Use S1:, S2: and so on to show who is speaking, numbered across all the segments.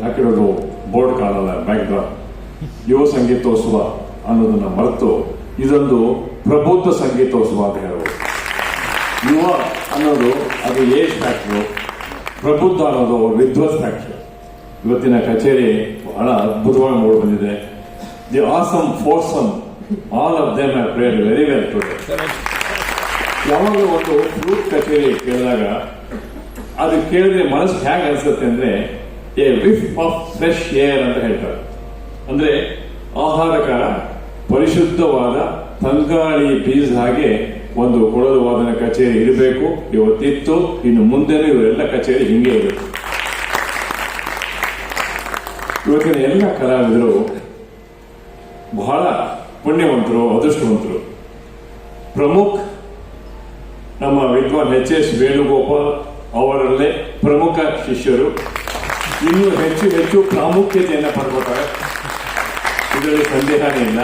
S1: ಹಾಕಿರೋದು ಬೋರ್ಡ್ ಕಾಣಲ್ಲ, back drop ಯುವ ಸಂಗೀತೋತ್ಸವ ಅನ್ನೋದನ್ನ ಮರೆತು ಇದೊಂದು ಪ್ರಬುದ್ಧ ಸಂಗೀತೋತ್ಸವ ಅಂತ ಹೇಳ್ಬೋದು. ಯುವ ಅನ್ನೋದು ಅದು ಏಜ್ ಫ್ಯಾಕ್ಟ್ರು, ಪ್ರಬುದ್ಧ ಅನ್ನೋದು ವಿದ್ವತ್ ಫ್ಯಾಕ್ಟ್ರಿ. ಇವತ್ತಿನ ಕಚೇರಿ ಬಹಳ ಅದ್ಭುತವಾಗಿ ಮೂಡಿ ಬಂದಿದೆ. The awesome foursome all of them have played very well today. ಯಾವಾಗಲೂ ಒಂದು ಫ್ಲೂಟ್ ಕಚೇರಿ ಕೇಳಿದಾಗ ಅದು ಕೇಳಿದ್ರೆ ಮನಸ್ಸು ಹೇಗೆ ಅನ್ಸುತ್ತೆ ಅಂದ್ರೆ ಎ ವಿಫ್ ಆಫ್ ಫ್ರೆಶ್ ಏರ್ ಅಂತ ಹೇಳ್ತಾರೆ. ಅಂದ್ರೆ ಆಹ್ಲಾದಕರ ಪರಿಶುದ್ಧವಾದ ತಂಗಾಳಿ ಬೀಜ ಹಾಗೆ ಒಂದು ಕೊಳಲು ವಾದನ ಕಚೇರಿ ಇರಬೇಕು. ಇವತ್ತಿತ್ತು, ಇನ್ನು ಮುಂದೆನೂ ಇವರೆಲ್ಲ ಕಚೇರಿ ಹಿಂಗೆ ಇರುತ್ತೆ. ಇವತ್ತಿನ ಎಲ್ಲ ಕಲಾವಿದರು ಬಹಳ ಪುಣ್ಯವಂತರು, ಅದೃಷ್ಟವಂತರು. ಪ್ರಮುಖ ನಮ್ಮ ವಿದ್ವಾನ್ ಎಚ್.ಎಸ್. ವೇಣುಗೋಪಾಲ್ ಅವರಲ್ಲೇ ಪ್ರಮುಖ ಶಿಷ್ಯರು. ಇನ್ನೂ ಹೆಚ್ಚು ಹೆಚ್ಚು ಪ್ರಾಮುಖ್ಯತೆಯನ್ನು ಪಡ್ಕೊತಾರೆ, ಇದರಲ್ಲಿ ಸಂದೇಹನೇ ಇಲ್ಲ.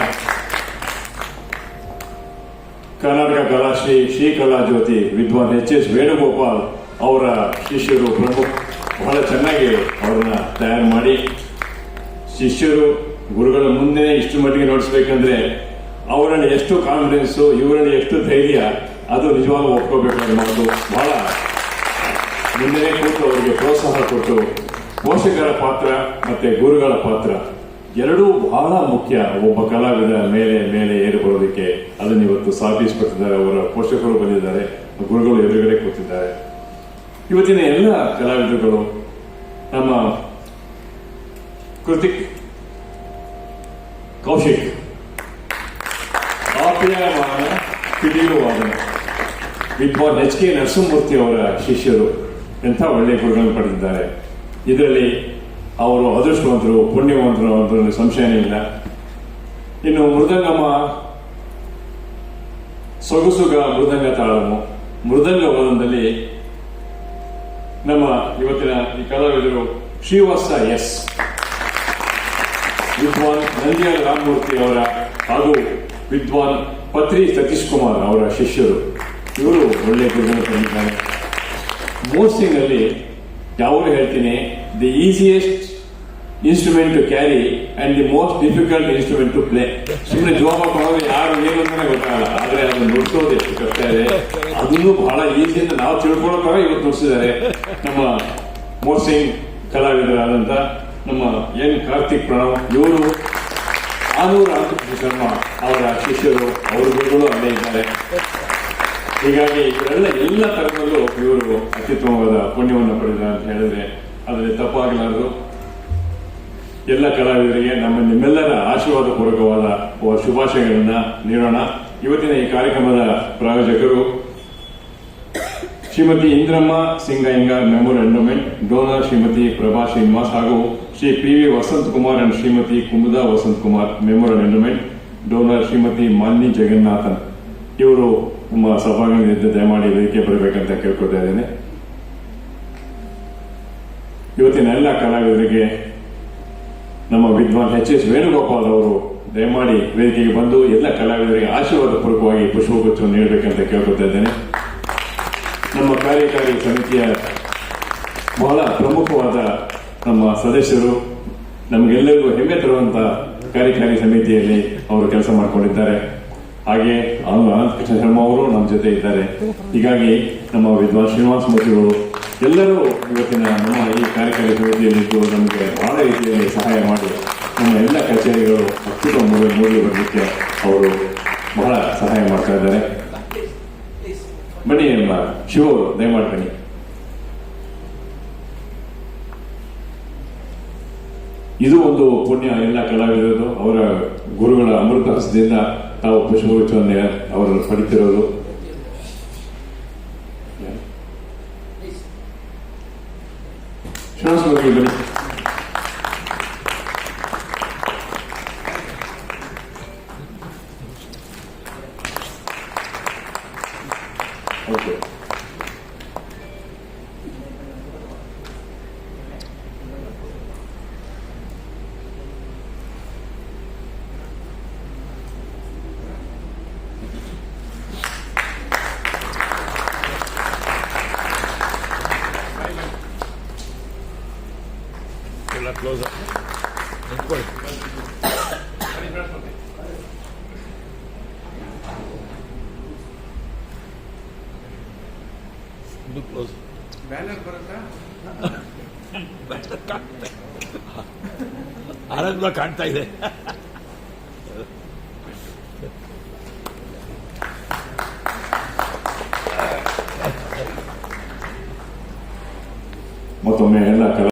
S1: ಕರ್ನಾಟಕ ಕಲಾಶ್ರೀ ಶ್ರೀ ಕಲಾ ಜ್ಯೋತಿ ವಿದ್ವಾನ್ ಎಚ್.ಎಸ್. ವೇಣುಗೋಪಾಲ್ ಅವರ ಶಿಷ್ಯರು ಪ್ರಮುಖ. ಬಹಳ ಚೆನ್ನಾಗಿ ಅವ್ರನ್ನ ತಯಾರು ಮಾಡಿ ಶಿಷ್ಯರು ಗುರುಗಳ ಮುಂದೆ ಇಷ್ಟು ಮಟ್ಟಿಗೆ ನೋಡಿಸ್ಬೇಕಂದ್ರೆ ಅವರಲ್ಲಿ ಎಷ್ಟು ಕಾನ್ಫಿಡೆನ್ಸು, ಇವರಲ್ಲಿ ಎಷ್ಟು ಧೈರ್ಯ, ಅದು ನಿಜವಾಗ್ಲೂ ಒಪ್ಕೋಬೇಕಾದ ಮಾತು. ಬಹಳ ಮುಂದೆ ಕೂತು ಅವರಿಗೆ ಪ್ರೋತ್ಸಾಹ ಕೊಟ್ಟು ಪೋಷಕರ ಪಾತ್ರ ಮತ್ತೆ ಗುರುಗಳ ಪಾತ್ರ ಎರಡೂ ಬಹಳ ಮುಖ್ಯ. ಒಬ್ಬ ಕಲಾವಿದ ಮೇಲೆ ಮೇಲೆ ಏರಿ ಬರೋದಕ್ಕೆ ಅದನ್ನು ಇವತ್ತು ಸಾಧಿಸಿಕೊಟ್ಟಿದ್ದಾರೆ. ಅವರ ಪೋಷಕರು ಬಂದಿದ್ದಾರೆ, ಗುರುಗಳು ಎದುರುಗಡೆ ಕೂತಿದ್ದಾರೆ. ಇವತ್ತಿನ ಎಲ್ಲ ಕಲಾವಿದರುಗಳು ನಮ್ಮ ಕೃತಿಕ್, ಕೌಶಿಕ್ ಆಪ್ಯಾಯಮಾನ ಪಿಟೀಲು ವಾದನ ವಿದ್ವಾನ್ ಎಚ್.ಕೆ. ನರಸಿಂಹಮೂರ್ತಿ ಅವರ ಶಿಷ್ಯರು ಎಂಥ ಒಳ್ಳೆಯ ಗುರುಗಳನ್ನು ಪಡೆದಿದ್ದಾರೆ. ಇದರಲ್ಲಿ ಅವರು ಅದೃಷ್ಟವಂತರು, ಪುಣ್ಯವಂತರು ಅದರಲ್ಲಿ ಸಂಶಯನೇ ಇಲ್ಲ. ಇನ್ನು ಮೃದಂಗಮ, ಸೊಗಸುಗ ಮೃದಂಗ ತಾಳము, ಮೃದಂಗ ವಾದನದಲ್ಲಿ ನಮ್ಮ ಇವತ್ತಿನ ಈ ಕಲಾವಿದರು ಶ್ರೀವತ್ಸ ಎಸ್, ವಿದ್ವಾನ್ ನಂದಿಯಾಲ ರಾಮಮೂರ್ತಿ ಅವರ ಹಾಗೂ ವಿದ್ವಾನ್ ಪತ್ರಿ ಸತೀಶ್ ಕುಮಾರ್ ಅವರ ಶಿಷ್ಯರು. ಇವರು ಒಳ್ಳೆಯ ಗುರುಗಳನ್ನು ಪಡೆದಿದ್ದಾರೆ. ಮೋಸ್ಟಿಂಗ್ ಅಲ್ಲಿ ಯಾವಾಗಲೂ ಹೇಳ್ತೀನಿ, the easiest instrument to carry and the most difficult instrument to play. ಸುಮ್ಮನೆ ಜೋಬ ಕೊಡೋದು ಯಾರು ಏನು ಅಂತಾನೆ ಗೊತ್ತಾಗಲ್ಲ, ಆದ್ರೆ ಅದನ್ನು ನುಡಿಸೋದು ಎಷ್ಟು ಕಷ್ಟ ಇದೆ. ಅದನ್ನು ಬಹಳ ಈಸಿ ಅಂತ ನಾವು ತಿಳ್ಕೊಳ್ಳೋಕೆ ಇವತ್ತು ನುಡಿಸಿದ್ದಾರೆ ನಮ್ಮ ಮೋಸ್ಟಿಂಗ್ ಕಲಾವಿದರಾದಂತ ನಮ್ಮ ಎನ್ ಕಾರ್ತಿಕ್ ಪ್ರಣವ್. ಇವರು ಆನೂರ ಶರ್ಮಾ ಅವರ ಶಿಷ್ಯರು, ಅವರ ಗುರುಗಳು ಅಲ್ಲೇ ಇದ್ದಾರೆ. ಹೀಗಾಗಿ ಇವರೆಲ್ಲ ಎಲ್ಲ ತರದಲ್ಲೂ ಇವರು ಅತ್ಯುತ್ತಮವಾದ ಪುಣ್ಯವನ್ನು ಪಡೆದ ಅಂತ ಹೇಳಿದ್ರೆ ಅದರಲ್ಲಿ ತಪ್ಪಾಗಲಾರದು. ಎಲ್ಲ ಕಲಾವಿದರಿಗೆ ನಿಮ್ಮೆಲ್ಲರ ಆಶೀರ್ವಾದ ಪೂರ್ವಕವಾದ ಶುಭಾಶಯಗಳನ್ನ ನೀಡೋಣ. ಇವತ್ತಿನ ಈ ಕಾರ್ಯಕ್ರಮದ ಪ್ರಾಯೋಜಕರು Shrimati Indramma Singaiyangar memorial endowment, donor Shrimati Prabha Srinivas ಹಾಗೂ Shri P V. Vasant Kumar and Shrimati Kumuda Vasant Kumar memorial endowment, donor Shrimati Malini Jagannathan. ಇವರು ನಮ್ಮ ಸಭಾಂಗಣದಿಂದ ದಯಮಾಡಿ ವೇದಿಕೆ ಬರಬೇಕಂತ ಕೇಳ್ಕೊಳ್ತಾ ಇದ್ದೇನೆ. ಇವತ್ತಿನ ಎಲ್ಲ ಕಲಾವಿದರಿಗೆ ನಮ್ಮ ವಿದ್ವಾನ್ ಎಚ್.ಎಸ್. ವೇಣುಗೋಪಾಲ್ ಅವರು ದಯಮಾಡಿ ವೇದಿಕೆಗೆ ಬಂದು ಎಲ್ಲ ಕಲಾವಿದರಿಗೆ ಆಶೀರ್ವಾದ ಪೂರ್ವಕವಾಗಿ ಪುಷ್ಪಗುಚ್ಛವನ್ನು ನೀಡಬೇಕಂತ ಕೇಳ್ಕೊಳ್ತಾ ಇದ್ದೇನೆ. ನಮ್ಮ ಕಾರ್ಯಕಾರಿ ಸಮಿತಿಯ ಬಹಳ ಪ್ರಮುಖವಾದ ನಮ್ಮ ಸದಸ್ಯರು, ನಮಗೆಲ್ಲರಿಗೂ ಹೆಮ್ಮೆ ತರುವಂತಹ ಕಾರ್ಯಕಾರಿ ಸಮಿತಿಯಲ್ಲಿ ಅವರು ಕೆಲಸ ಮಾಡಿಕೊಂಡಿದ್ದಾರೆ. ಹಾಗೆ ಅನಂತಕೃಷ್ಣ ಶರ್ಮಾ ಅವರು ನಮ್ಮ ಜೊತೆ ಇದ್ದಾರೆ. ಹೀಗಾಗಿ ನಮ್ಮ ವಿದ್ವಾನ್ ಶ್ರೀನಿವಾಸ ಮೂರ್ತಿಗಳು ಎಲ್ಲರೂ ಇವತ್ತಿನ ನಮ್ಮ ಈ ಕಾರ್ಯಕಾರಿ ಸಮಿತಿಯಲ್ಲಿದ್ದು ನಮಗೆ ಬಹಳ ರೀತಿಯಲ್ಲಿ ಸಹಾಯ ಮಾಡಿ ನಮ್ಮ ಎಲ್ಲ ಕಚೇರಿಗಳು ಅತ್ಯುತ್ತಮ ಮೂಡಿ ಬರಲಿಕ್ಕೆ ಅವರು ಬಹಳ ಸಹಾಯ ಮಾಡ್ತಾ ಇದ್ದಾರೆ. ಬನ್ನಿ ನಮ್ಮ ಶಿವ ಅವರು ದಯಮಾಡಿ ಬನ್ನಿ. ಇದು ಒಂದು ಪುಣ್ಯ ಎಲ್ಲ ಕಲಾವಿದರು ಅವರ ಗುರುಗಳ ಅಮೃತ ಹಸ್ತದಿಂದ ತಾವು ಪುಷ್ಪಗುಚ್ಛವನ್ನು ಅವರು ಪಡಿತಿರೋದು. ಶ್ರೀನಿವಾಸ ಬನ್ನಿ. ಓಕೆ,
S2: ಎಲ್ಲ ಕ್ಲೋಸ್ ನಿಂತ್ಕೊಳ್ಳಿ. ಇದು ಕ್ಲೋಸ್.
S3: ಬ್ಯಾನರ್ ಬರುತ್ತಾ?
S2: ಆನಂದ ಕಾಣ್ತಾ ಇದೆ.
S1: ಮತ್ತೊಮ್ಮೆ ಎಲ್ಲ